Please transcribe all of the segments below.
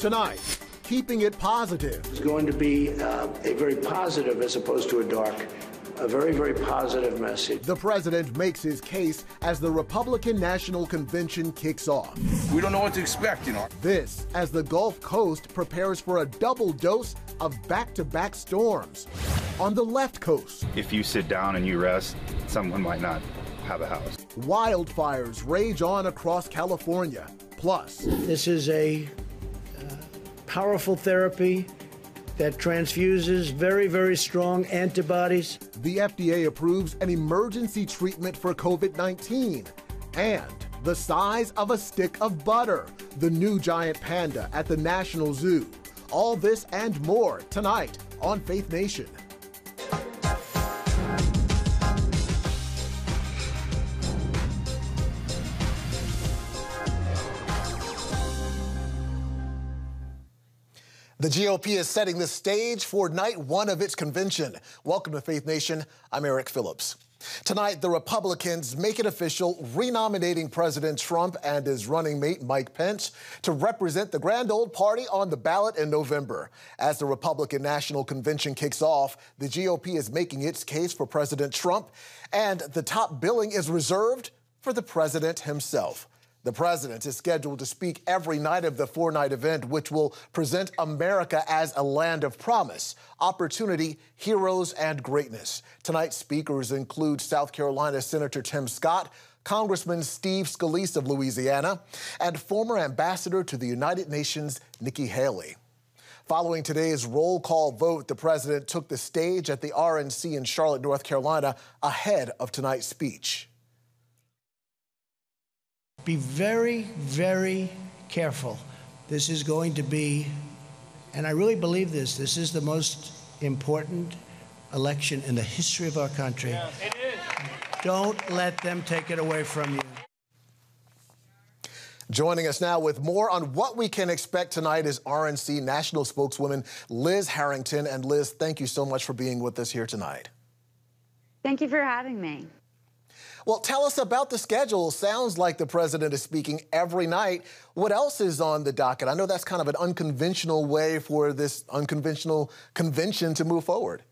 Tonight, keeping it positive. It's going to be a very positive as opposed to a dark, a very, very positive message. The president makes his case as the Republican National Convention kicks off. We don't know what to expect, This as the Gulf Coast prepares for a double dose of back-to-back storms. On the left coast, if you sit down and you rest, someone might not have a house. Wildfires rage on across California. Plus, this is a powerful therapy that transfuses very, very strong antibodies. The FDA approves an emergency treatment for COVID-19. And the size of a stick of butter, the new giant panda at the National Zoo. All this and more tonight on Faith Nation. The GOP is setting the stage for night one of its convention. Welcome to Faith Nation. I'm Eric Phillips. Tonight, the Republicans make it official, renominating President Trump and his running mate, Mike Pence, to represent the grand old party on the ballot in November. As the Republican National Convention kicks off, the GOP is making its case for President Trump, and the top billing is reserved for the president himself. The president is scheduled to speak every night of the four-night event, which will present America as a land of promise, opportunity, heroes, and greatness. Tonight's speakers include South Carolina Senator Tim Scott, Congressman Steve Scalise of Louisiana, and former ambassador to the United Nations, Nikki Haley. Following today's roll call vote, the president took the stage at the RNC in Charlotte, North Carolina, ahead of tonight's speech. Be very, very careful. This is going to be, and I really believe this is the most important election in the history of our country. Yeah, it is. Don't let them take it away from you. Joining us now with more on what we can expect tonight is RNC National Spokeswoman Liz Harrington. And Liz, thank you so much for being with us here tonight. Thank you for having me. Well, tell us about the schedule. Sounds like the president is speaking every night. What else is on the docket? I know that's kind of an unconventional way for this unconventional convention to move forward.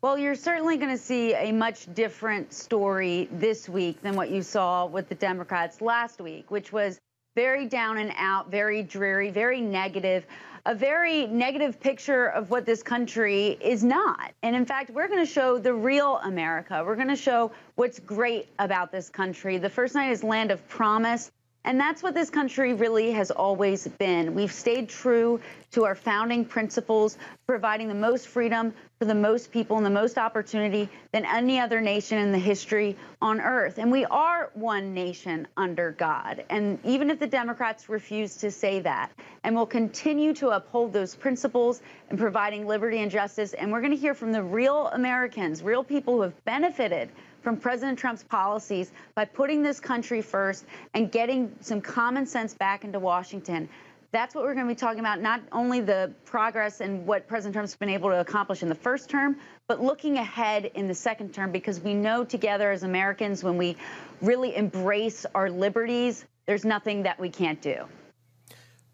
Well, you're certainly going to see a much different story this week than what you saw with the Democrats last week, which was very down and out, very dreary, very negative. A very negative picture of what this country is not. And in fact, we're going to show the real America. We're going to show what's great about this country. The first night is Land of Promise. And that's what this country really has always been. We've stayed true to our founding principles, providing the most freedom for the most people and the most opportunity than any other nation in the history on earth. And we are one nation under God. And even if the Democrats refuse to say that, and we'll continue to uphold those principles and providing liberty and justice. And we're going to hear from the real Americans, real people who have benefited from President Trump's policies by putting this country first and getting some common sense back into Washington. That's what we're going to be talking about, not only the progress and what President Trump's been able to accomplish in the first term, but looking ahead in the second term, because we know together as Americans, when we really embrace our liberties, there's nothing that we can't do.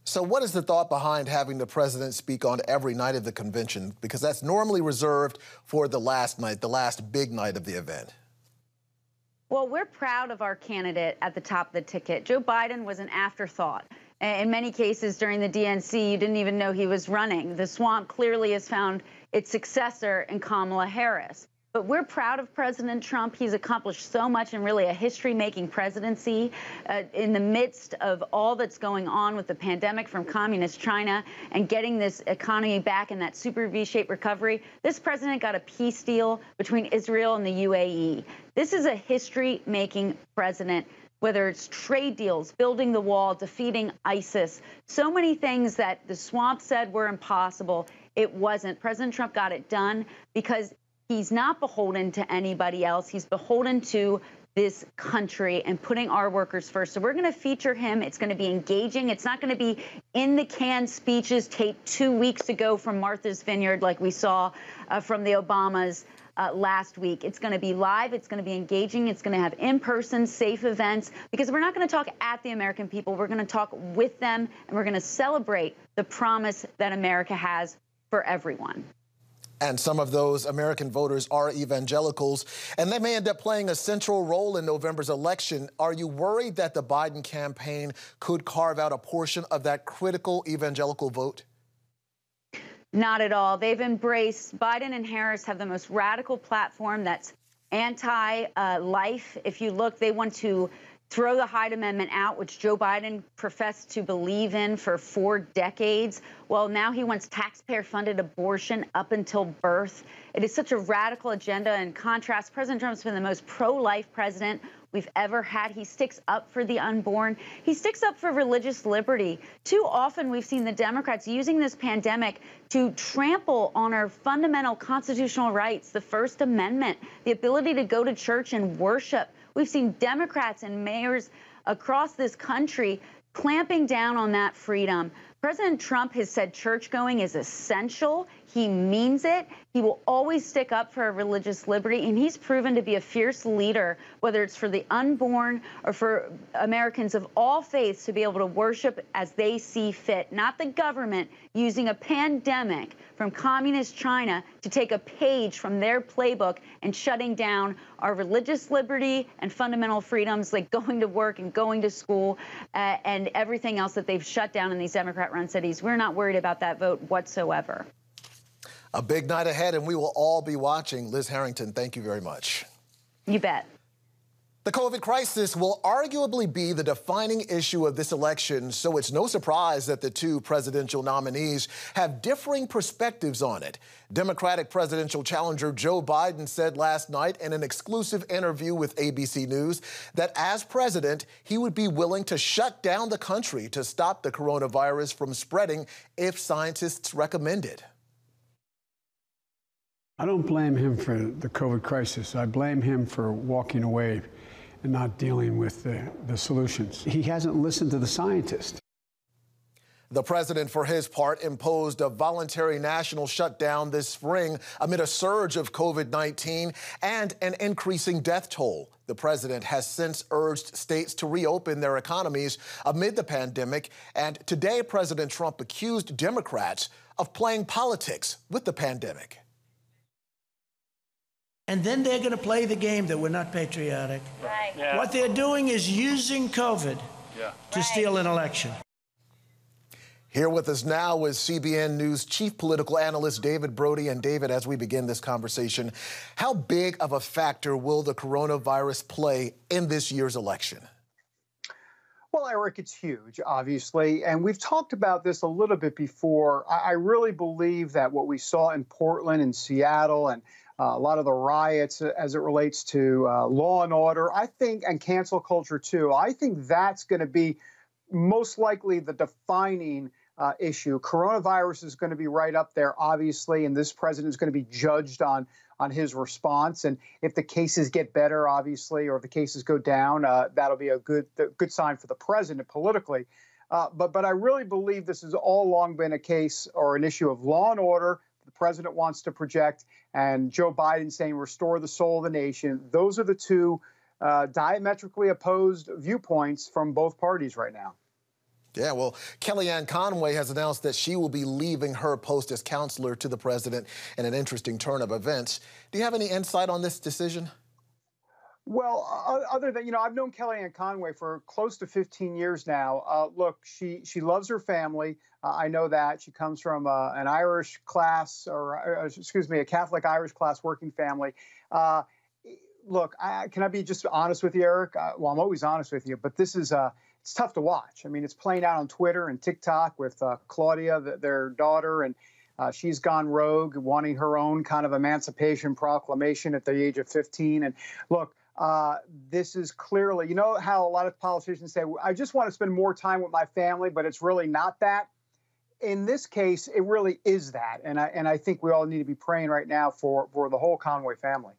So what is the thought behind having the president speak on every night of the convention? Because that's normally reserved for the last night, the last big night of the event. Well, we're proud of our candidate at the top of the ticket. Joe Biden was an afterthought. In many cases during the DNC, you didn't even know he was running. The swamp clearly has found its successor in Kamala Harris. But we're proud of President Trump. He's accomplished so much in really a history-making presidency in the midst of all that's going on with the pandemic from communist China and getting this economy back in that super V-shaped recovery. This president got a peace deal between Israel and the UAE. This is a history-making president, whether it's trade deals, building the wall, defeating ISIS, so many things that the swamp said were impossible. It wasn't. President Trump got it done because he's not beholden to anybody else. He's beholden to this country and putting our workers first. So we're going to feature him. It's going to be engaging. It's not going to be in the can speeches taped 2 weeks ago from Martha's Vineyard like we saw from the Obamas. last week. It's going to be live. It's going to be engaging. It's going to have in-person, safe events, because we're not going to talk at the American people. We're going to talk with them, and we're going to celebrate the promise that America has for everyone. And some of those American voters are evangelicals, and they may end up playing a central role in November's election. Are you worried that the Biden campaign could carve out a portion of that critical evangelical vote? Not at all. They've embraced, Biden and Harris have the most radical platform that's anti-life. If you look, they want to throw the Hyde Amendment out, which Joe Biden professed to believe in for 4 decades. Well, now he wants taxpayer-funded abortion up until birth. It is such a radical agenda. In contrast, President Trump's been the most pro-life president we've ever had. He sticks up for the unborn. He sticks up for religious liberty. Too often we've seen the Democrats using this pandemic to trample on our fundamental constitutional rights, the First Amendment, the ability to go to church and worship. We've seen Democrats and mayors across this country clamping down on that freedom. President Trump has said church going is essential. He means it. He will always stick up for religious liberty, and he's proven to be a fierce leader, whether it's for the unborn or for Americans of all faiths to be able to worship as they see fit, not the government using a pandemic from communist China to take a page from their playbook and shutting down our religious liberty and fundamental freedoms like going to work and going to school and everything else that they've shut down in these Democrat-run cities. We're not worried about that vote whatsoever. A big night ahead, and we will all be watching. Liz Harrington, thank you very much. You bet. The COVID crisis will arguably be the defining issue of this election, so it's no surprise that the two presidential nominees have differing perspectives on it. Democratic presidential challenger Joe Biden said last night in an exclusive interview with ABC News that as president, he would be willing to shut down the country to stop the coronavirus from spreading if scientists recommend it. I don't blame him for the COVID crisis. I blame him for walking away and not dealing with the solutions. He hasn't listened to the scientists. The president, for his part, imposed a voluntary national shutdown this spring amid a surge of COVID-19 and an increasing death toll. The president has since urged states to reopen their economies amid the pandemic. And today, President Trump accused Democrats of playing politics with the pandemic. And then they're going to play the game that we're not patriotic. Right. Yeah. What they're doing is using COVID to steal an election. Here with us now is CBN News chief political analyst David Brody. And David, as we begin this conversation, how big of a factor will the coronavirus play in this year's election? Well, Eric, it's huge, obviously, and we've talked about this a little bit before. I really believe that what we saw in Portland and Seattle and a lot of the riots as it relates to law and order, I think, and cancel culture, too, I think that's going to be most likely the defining issue. Coronavirus is going to be right up there, obviously, and this president is going to be judged on his response. And if the cases get better, obviously, or if the cases go down, that'll be a good sign for the president politically. But I really believe this has all along been a case or an issue of law and order. The president wants to project, and Joe Biden saying restore the soul of the nation. Those are the two diametrically opposed viewpoints from both parties right now. Yeah, well, Kellyanne Conway has announced that she will be leaving her post as counselor to the president in an interesting turn of events. Do you have any insight on this decision? Well, other than, I've known Kellyanne Conway for close to 15 years now. Look, she loves her family. I know that. She comes from an Irish class, a Catholic Irish class working family. Look, can I be just honest with you, Eric? Well, I'm always honest with you, but this is it's tough to watch. I mean, it's playing out on Twitter and TikTok with Claudia, their daughter, and she's gone rogue, wanting her own kind of emancipation proclamation at the age of 15. And look, this is clearly, you know how a lot of politicians say, I just want to spend more time with my family, but it's really not that. In this case, it really is that. And I think we all need to be praying right now for the whole Conway family.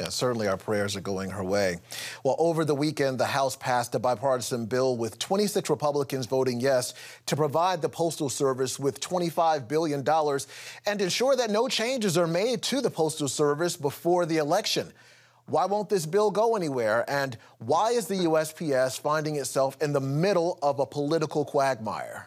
Yeah, certainly our prayers are going her way. Well, over the weekend, the House passed a bipartisan bill with 26 Republicans voting yes to provide the Postal Service with $25 billion and ensure that no changes are made to the Postal Service before the election. Why won't this bill go anywhere? And why is the USPS finding itself in the middle of a political quagmire?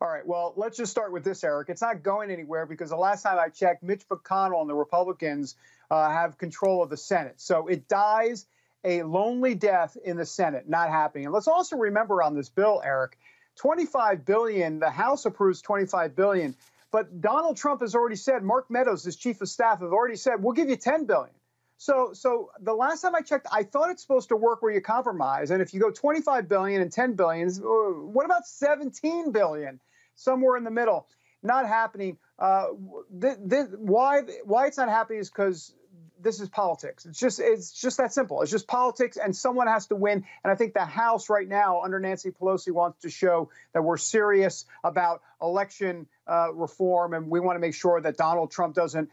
All right, well, let's just start with this, Eric. It's not going anywhere because the last time I checked, Mitch McConnell and the Republicans have control of the Senate. So it dies a lonely death in the Senate, not happening. And let's also remember on this bill, Eric, $25 billion, the House approves $25 billion, but Donald Trump has already said, Mark Meadows, his chief of staff, have already said, we'll give you $10 billion. So the last time I checked, I thought it's supposed to work where you compromise. And if you go $25 billion and $10 billion, what about $17 billion? Somewhere in the middle. Not happening. Why it's not happening is because this is politics. It's just that simple. It's just politics, and someone has to win. And I think the House right now, under Nancy Pelosi, wants to show that we're serious about election reform, and we want to make sure that Donald Trump doesn't,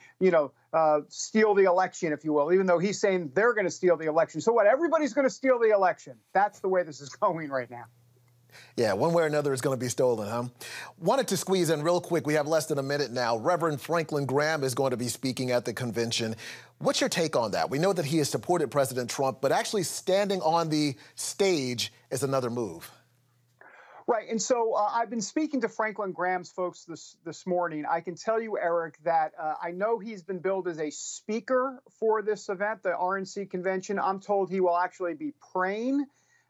steal the election, if you will, even though he's saying they're going to steal the election. So what? Everybody's going to steal the election. That's the way this is going right now. Yeah, one way or another is going to be stolen, huh? Wanted to squeeze in real quick. We have less than a minute now. Reverend Franklin Graham is going to be speaking at the convention. What's your take on that? We know that he has supported President Trump, but actually standing on the stage is another move. Right. And so I've been speaking to Franklin Graham's folks this morning. I can tell you, Eric, that I know he's been billed as a speaker for this event, the RNC convention. I'm told he will actually be praying,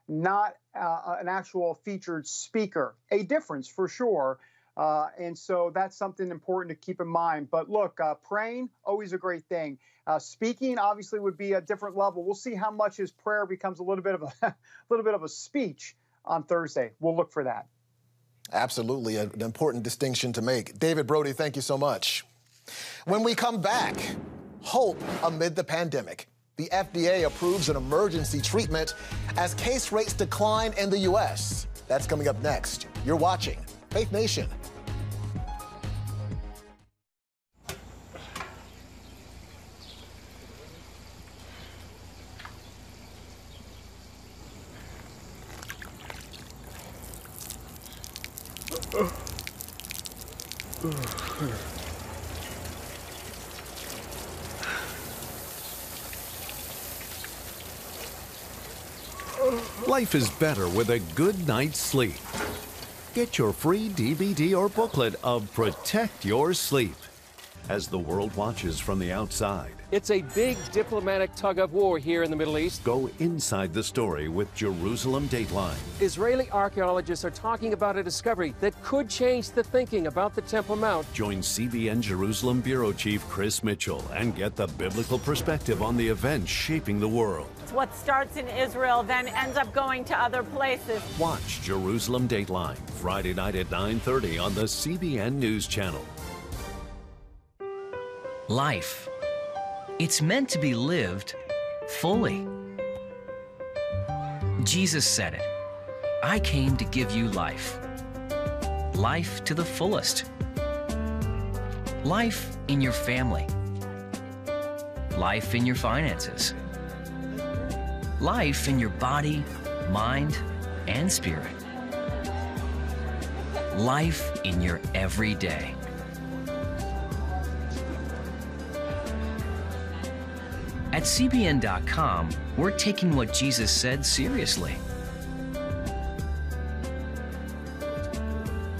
not an actual featured speaker. A difference for sure. And so that's something important to keep in mind. But look, praying, always a great thing. Speaking obviously would be a different level. We'll see how much his prayer becomes a little bit of a speech on Thursday. We'll look for that. Absolutely, an important distinction to make. David Brody, thank you so much. When we come back, hope amid the pandemic. The FDA approves an emergency treatment as case rates decline in the U.S. That's coming up next. You're watching Faith Nation. Life is better with a good night's sleep. Get your free DVD or booklet of Protect Your Sleep as the world watches from the outside. It's a big diplomatic tug-of-war here in the Middle East. Go inside the story with Jerusalem Dateline. Israeli archaeologists are talking about a discovery that could change the thinking about the Temple Mount. Join CBN Jerusalem Bureau Chief Chris Mitchell and get the biblical perspective on the events shaping the world. What starts in Israel then ends up going to other places. Watch Jerusalem Dateline Friday night at 9:30 on the CBN News Channel. Life. It's meant to be lived fully. Jesus said it. I came to give you life. Life to the fullest. Life in your family. Life in your finances. Life in your body, mind, and spirit. Life in your everyday. At CBN.com, we're taking what Jesus said seriously.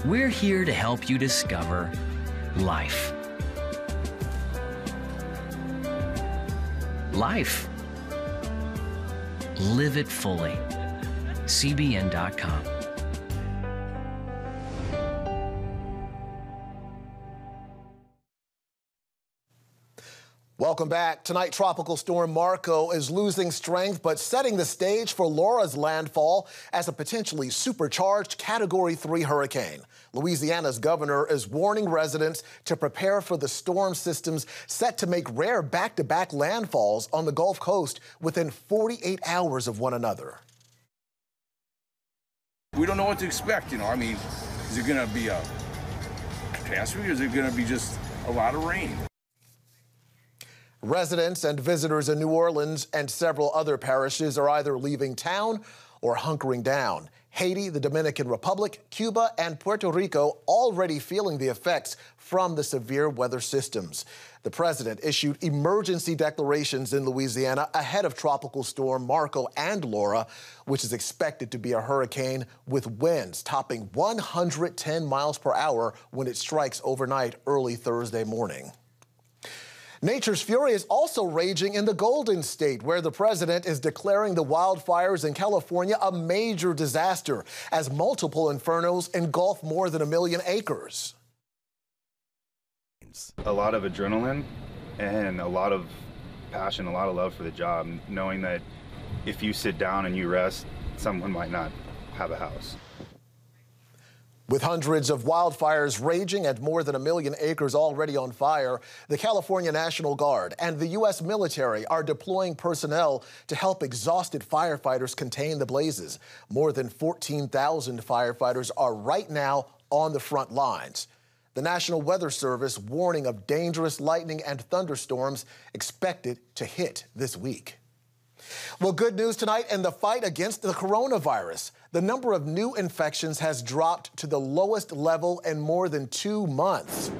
We're here to help you discover life. Life. Live it fully. CBN.com. Welcome back. Tonight, Tropical Storm Marco is losing strength, but setting the stage for Laura's landfall as a potentially supercharged Category 3 hurricane. Louisiana's governor is warning residents to prepare for the storm systems set to make rare back-to-back landfalls on the Gulf Coast within 48 hours of one another. We don't know what to expect, I mean, is it going to be a catastrophe or is it going to be just a lot of rain? Residents and visitors in New Orleans and several other parishes are either leaving town or hunkering down. Haiti, the Dominican Republic, Cuba, and Puerto Rico already feeling the effects from the severe weather systems. The president issued emergency declarations in Louisiana ahead of Tropical Storm Marco and Laura, which is expected to be a hurricane with winds topping 110 miles per hour when it strikes overnight early Thursday morning. Nature's fury is also raging in the Golden State, where the president is declaring the wildfires in California a major disaster as multiple infernos engulf more than 1 million acres. A lot of adrenaline and a lot of passion, a lot of love for the job, knowing that if you sit down and you rest, someone might not have a house. With hundreds of wildfires raging and more than 1 million acres already on fire, the California National Guard and the U.S. military are deploying personnel to help exhausted firefighters contain the blazes. More than 14,000 firefighters are right now on the front lines. The National Weather Service warning of dangerous lightning and thunderstorms expected to hit this week. Well, good news tonight in the fight against the coronavirus. The number of new infections has dropped to the lowest level in more than 2 months.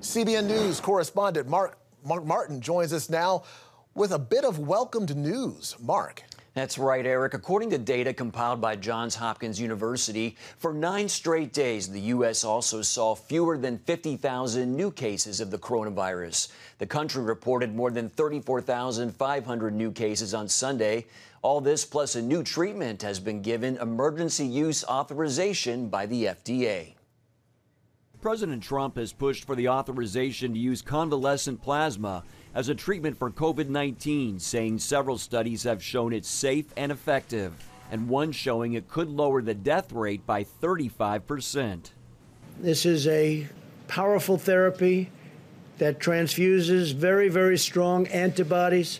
CBN News correspondent Mark Martin joins us now with a bit of welcomed news. Mark. That's right, Eric. According to data compiled by Johns Hopkins University, for 9 straight days, the U.S. also saw fewer than 50,000 new cases of the coronavirus. The country reported more than 34,500 new cases on Sunday. All this plus a new treatment has been given emergency use authorization by the FDA. President Trump has pushed for the authorization to use convalescent plasma as a treatment for COVID-19, saying several studies have shown it's safe and effective, and one showing it could lower the death rate by 35%. This is a powerful therapy that transfuses very, very strong antibodies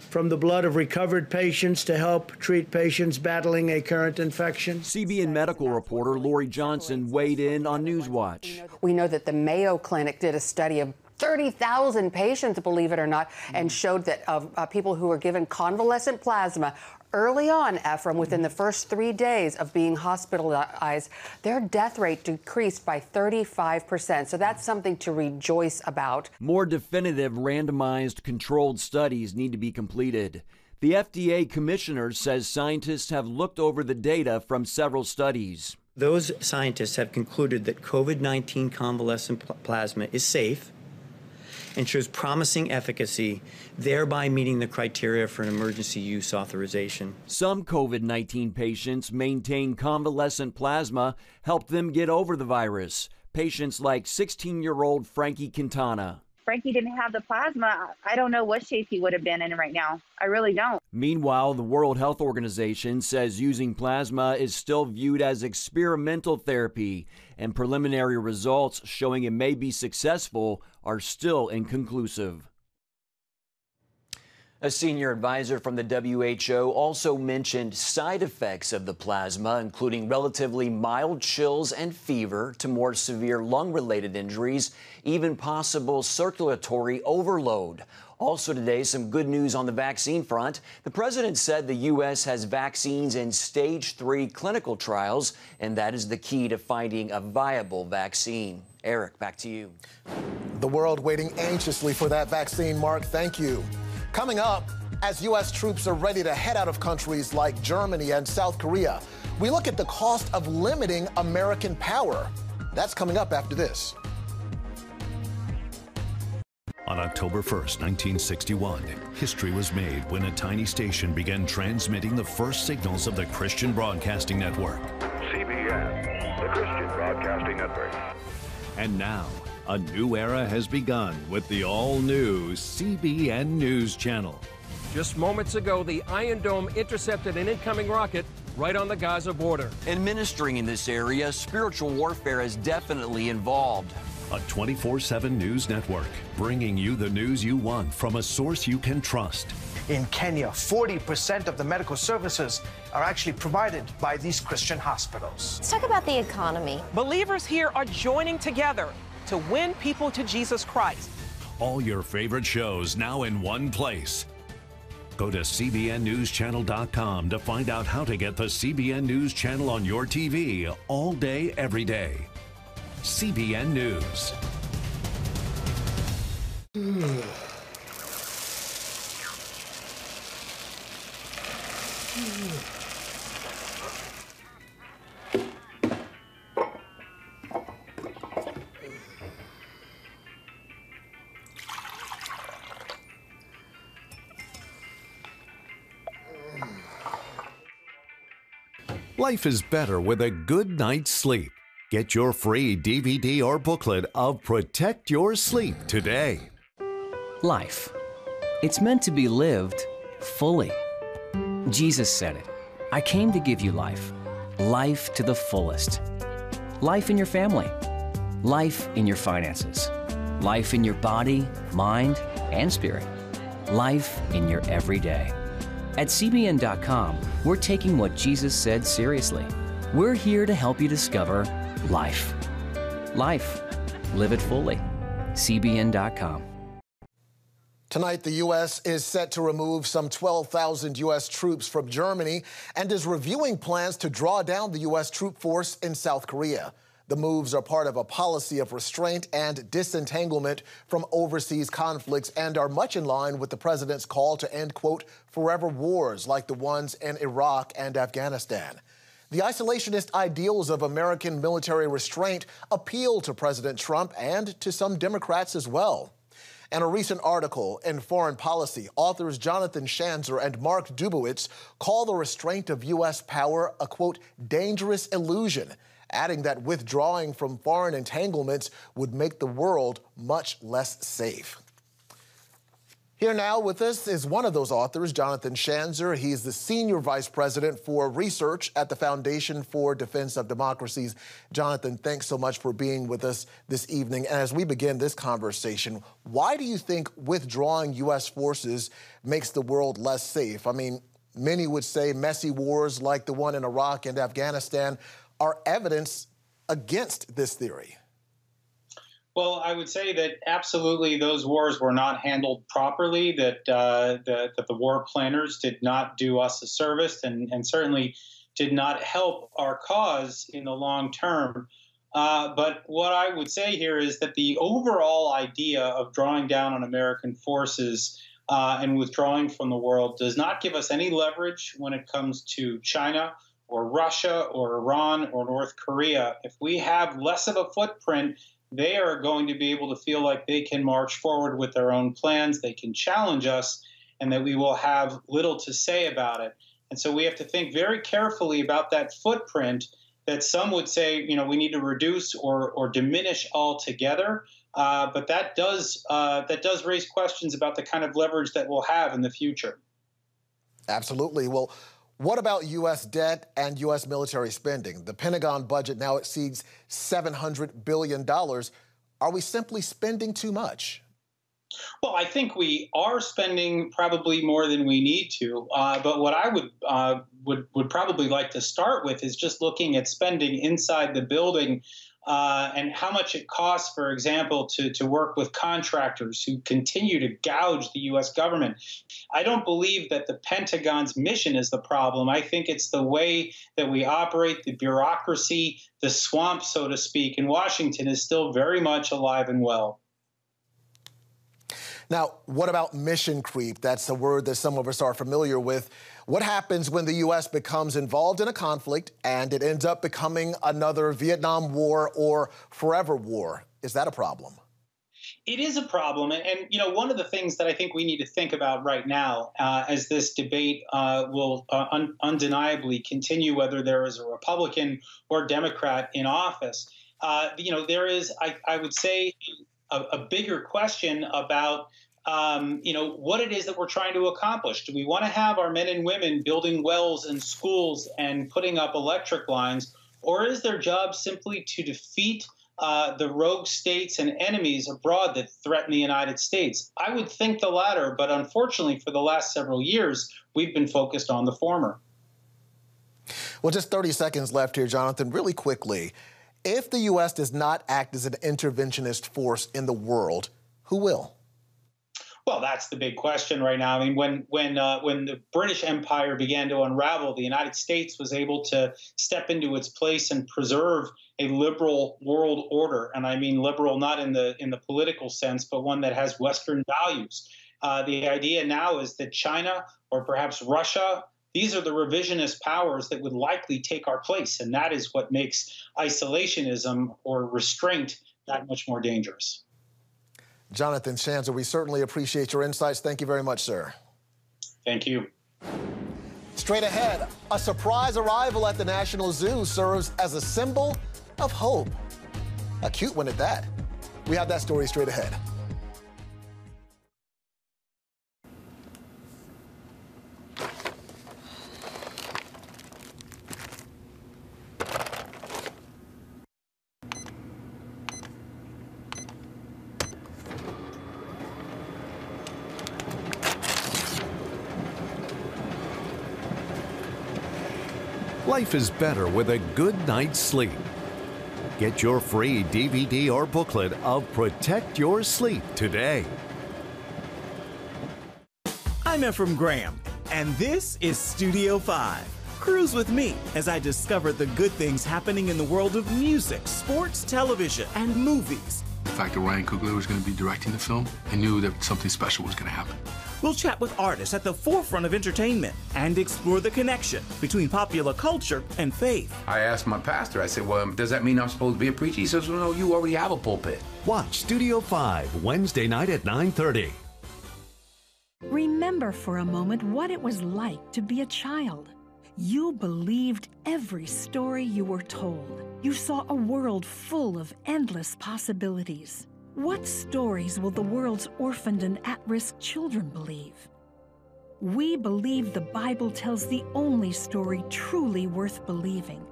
from the blood of recovered patients to help treat patients battling a current infection. CBN medical reporter Lori Johnson weighed in on Newswatch. We know that the Mayo Clinic did a study of 30,000 patients, believe it or not, and showed that of people who were given convalescent plasma early on, Ephraim, within the first 3 days of being hospitalized, their death rate decreased by 35%. So that's something to rejoice about. More definitive randomized controlled studies need to be completed. The FDA commissioner says scientists have looked over the data from several studies. Those scientists have concluded that COVID-19 convalescent plasma is safe and shows promising efficacy, thereby meeting the criteria for an emergency use authorization. Some COVID-19 patients maintain convalescent plasma helped them get over the virus. Patients like 16-year-old Frankie Quintana. Frankie didn't have the plasma. I don't know what shape he would have been in right now. I really don't. Meanwhile, the World Health Organization says using plasma is still viewed as experimental therapy, and preliminary results showing it may be successful are still inconclusive. A senior advisor from the WHO also mentioned side effects of the plasma, including relatively mild chills and fever to more severe lung-related injuries, even possible circulatory overload. Also today, some good news on the vaccine front. The president said the U.S. has vaccines in stage 3 clinical trials, and that is the key to finding a viable vaccine. Eric, back to you. The world waiting anxiously for that vaccine, Mark. Thank you. Coming up, as U.S. troops are ready to head out of countries like Germany and South Korea, we look at the cost of limiting American power. That's coming up after this. On October 1st, 1961, history was made when a tiny station began transmitting the first signals of the Christian Broadcasting Network. CBN, the Christian Broadcasting Network. And now, a new era has begun with the all-new CBN News Channel. Just moments ago, the Iron Dome intercepted an incoming rocket right on the Gaza border. And ministering in this area, spiritual warfare is definitely involved. A 24/7 news network, bringing you the news you want from a source you can trust. In Kenya, 40% of the medical services are actually provided by these Christian hospitals. Let's talk about the economy. Believers here are joining together to win people to Jesus Christ. All your favorite shows now in one place. Go to CBNNewsChannel.com to find out how to get the CBN News Channel on your TV all day, every day. CBN News. Life is better with a good night's sleep. Get your free DVD or booklet of Protect Your Sleep today. Life. It's meant to be lived fully. Jesus said it. I came to give you life. Life to the fullest. Life in your family. Life in your finances. Life in your body, mind, and spirit. Life in your everyday. At CBN.com, we're taking what Jesus said seriously. We're here to help you discover life. Life. Live it fully. CBN.com. Tonight, the U.S. is set to remove some 12,000 U.S. troops from Germany and is reviewing plans to draw down the U.S. troop force in South Korea. The moves are part of a policy of restraint and disentanglement from overseas conflicts and are much in line with the president's call to end, quote, forever wars like the ones in Iraq and Afghanistan. The isolationist ideals of American military restraint appeal to President Trump and to some Democrats as well. In a recent article in Foreign Policy, authors Jonathan Schanzer and Mark Dubowitz call the restraint of U.S. power a, quote, dangerous illusion, adding that withdrawing from foreign entanglements would make the world much less safe. Here now with us is one of those authors, Jonathan Schanzer. He's the Senior Vice President for Research at the Foundation for Defense of Democracies. Jonathan, thanks so much for being with us this evening. And as we begin this conversation, why do you think withdrawing U.S. forces makes the world less safe? I mean, many would say messy wars like the one in Iraq and Afghanistan are evidence against this theory. Well, I would say that absolutely those wars were not handled properly, that the war planners did not do us a service and certainly did not help our cause in the long term. But what I would say here is that the overall idea of drawing down on American forces and withdrawing from the world does not give us any leverage when it comes to China or Russia or Iran or North Korea. If we have less of a footprint, they are going to be able to feel like they can march forward with their own plans, they can challenge us, and that we will have little to say about it. And so we have to think very carefully about that footprint that some would say, you know, we need to reduce or diminish altogether. But that does raise questions about the kind of leverage that we'll have in the future. Absolutely. Well, what about U.S. debt and U.S. military spending? The Pentagon budget now exceeds $700 billion. Are we simply spending too much? Well, I think we are spending probably more than we need to. But what I would probably like to start with is just looking at spending inside the building and how much it costs, for example, to work with contractors who continue to gouge the U.S. government. I don't believe that the Pentagon's mission is the problem. I think it's the way that we operate, the bureaucracy, the swamp, so to speak, in Washington is still very much alive and well. Now, what about mission creep? That's a word that some of us are familiar with. What happens when the U.S. becomes involved in a conflict and it ends up becoming another Vietnam War or forever war? Is that a problem? It is a problem. And you know, one of the things that I think we need to think about right now as this debate will undeniably continue, whether there is a Republican or Democrat in office, you know, there is, I would say, a bigger question about you know, what it is that we're trying to accomplish. Do we want to have our men and women building wells and schools and putting up electric lines, or is their job simply to defeat the rogue states and enemies abroad that threaten the United States? I would think the latter, but unfortunately for the last several years, we've been focused on the former. Well, just 30 seconds left here, Jonathan. Really quickly, if the U.S. does not act as an interventionist force in the world, who will? Well, that's the big question right now. I mean, when the British Empire began to unravel, the United States was able to step into its place and preserve a liberal world order. And I mean liberal not in the political sense, but one that has Western values. The idea now is that China or perhaps Russia, these are the revisionist powers that would likely take our place. And that is what makes isolationism or restraint that much more dangerous. Jonathan Schanzer, we certainly appreciate your insights. Thank you very much, sir. Thank you. Straight ahead, a surprise arrival at the National Zoo serves as a symbol of hope. A cute one at that. We have that story straight ahead. Life is better with a good night's sleep. Get your free DVD or booklet of Protect Your Sleep today. I'm Ephraim Graham, and this is Studio 5. Cruise with me as I discover the good things happening in the world of music, sports, television, and movies. The fact that Ryan Coogler was going to be directing the film, I knew that something special was going to happen. We'll chat with artists at the forefront of entertainment and explore the connection between popular culture and faith. I asked my pastor, I said, well, does that mean I'm supposed to be a preacher? He says, well, no, you already have a pulpit. Watch Studio 5 Wednesday night at 9:30. Remember for a moment what it was like to be a child. You believed every story you were told. You saw a world full of endless possibilities. What stories will the world's orphaned and at-risk children believe? We believe the Bible tells the only story truly worth believing.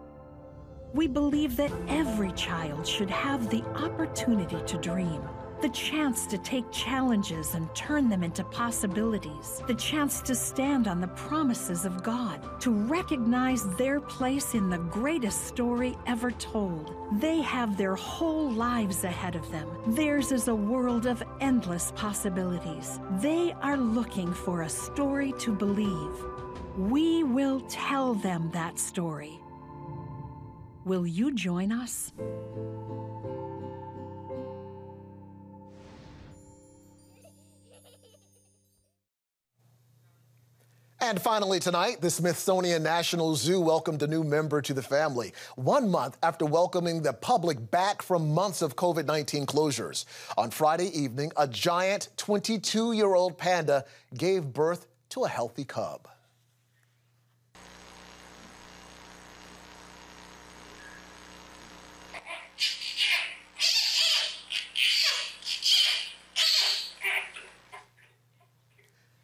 We believe that every child should have the opportunity to dream, the chance to take challenges and turn them into possibilities, the chance to stand on the promises of God, to recognize their place in the greatest story ever told. They have their whole lives ahead of them. Theirs is a world of endless possibilities. They are looking for a story to believe. We will tell them that story. Will you join us? And finally tonight, the Smithsonian National Zoo welcomed a new member to the family, 1 month after welcoming the public back from months of COVID-19 closures. On Friday evening, a giant 22-year-old panda gave birth to a healthy cub.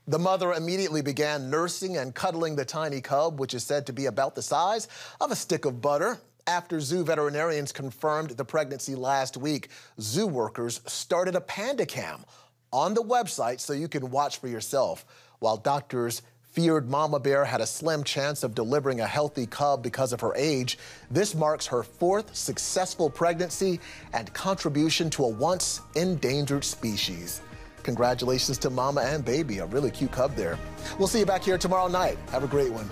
The mother immediately began nursing and cuddling the tiny cub, which is said to be about the size of a stick of butter. After zoo veterinarians confirmed the pregnancy last week, zoo workers started a panda cam on the website so you can watch for yourself. While doctors feared Mama Bear had a slim chance of delivering a healthy cub because of her age, this marks her 4th successful pregnancy and contribution to a once endangered species. Congratulations to Mama and Baby, a really cute cub there. We'll see you back here tomorrow night. Have a great one.